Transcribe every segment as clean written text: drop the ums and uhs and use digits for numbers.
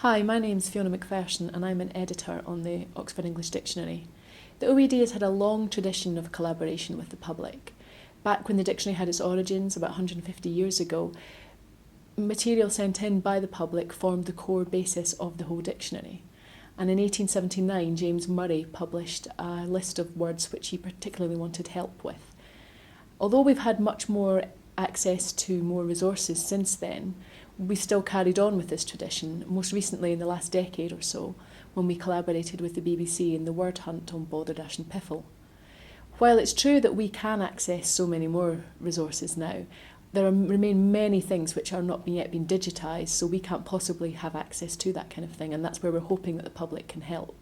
Hi, my name's Fiona McPherson and I'm an editor on the Oxford English Dictionary. The OED has had a long tradition of collaboration with the public. Back when the dictionary had its origins, about 150 years ago, material sent in by the public formed the core basis of the whole dictionary. And in 1879, James Murray published a list of words which he particularly wanted help with. Although we've had much more access to more resources since then, we still carried on with this tradition, most recently in the last decade or so, when we collaborated with the BBC in the word hunt on balderdash and piffle. While it's true that we can access so many more resources now, remain many things which are not yet been digitised, so we can't possibly have access to that kind of thing, and that's where we're hoping that the public can help.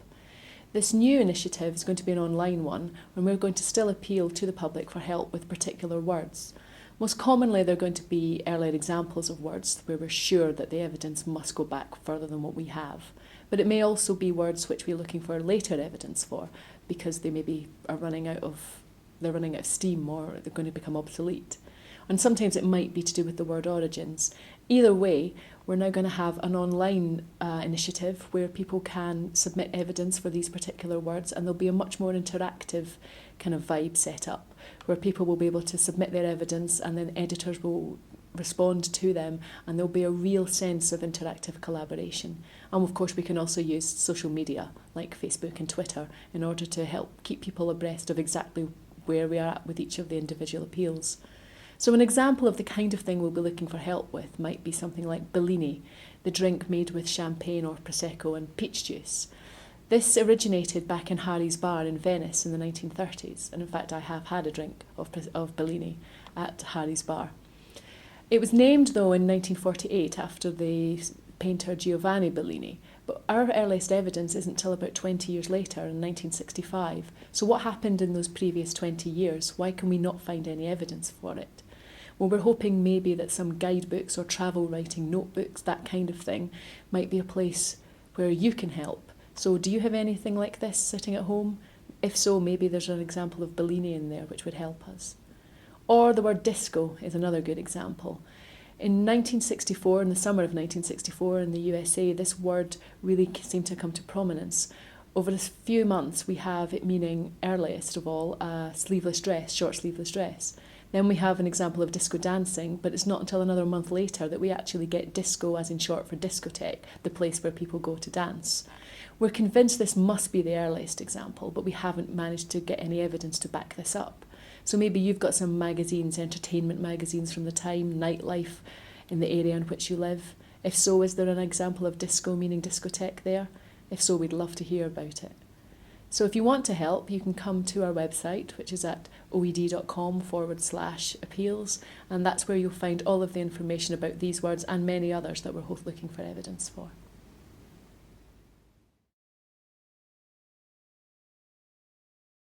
This new initiative is going to be an online one, and we're going to still appeal to the public for help with particular words. Most commonly, they're going to be earlier examples of words where we're sure that the evidence must go back further than what we have. But it may also be words which we're looking for later evidence for, because they maybe are running out of steam, or they're going to become obsolete. And sometimes it might be to do with the word origins. Either way, we're now going to have an online initiative where people can submit evidence for these particular words, and there'll be a much more interactive kind of vibe set up, where people will be able to submit their evidence and then editors will respond to them, and there'll be a real sense of interactive collaboration. And of course we can also use social media like Facebook and Twitter in order to help keep people abreast of exactly where we are at with each of the individual appeals. So an example of the kind of thing we'll be looking for help with might be something like Bellini, the drink made with champagne or Prosecco and peach juice. This originated back in Harry's Bar in Venice in the 1930s, and in fact I have had a drink of Bellini at Harry's Bar. It was named though in 1948 after the painter Giovanni Bellini, but our earliest evidence isn't till about 20 years later in 1965. So what happened in those previous 20 years? Why can we not find any evidence for it? Well, we're hoping maybe that some guidebooks or travel writing notebooks, that kind of thing, might be a place where you can help. So do you have anything like this sitting at home? If so, maybe there's an example of Bellini in there which would help us. Or the word disco is another good example. In 1964, in the summer of 1964 in the USA, this word really seemed to come to prominence. Over a few months, we have it meaning, earliest of all, a sleeveless dress, short sleeveless dress. Then we have an example of disco dancing, but it's not until another month later that we actually get disco, as in short for discotheque, the place where people go to dance. We're convinced this must be the earliest example, but we haven't managed to get any evidence to back this up. So maybe you've got some magazines, entertainment magazines from the time, nightlife in the area in which you live. If so, is there an example of disco meaning discotheque there? If so, we'd love to hear about it. So if you want to help, you can come to our website, which is at oed.com/appeals, and that's where you'll find all of the information about these words and many others that we're both looking for evidence for.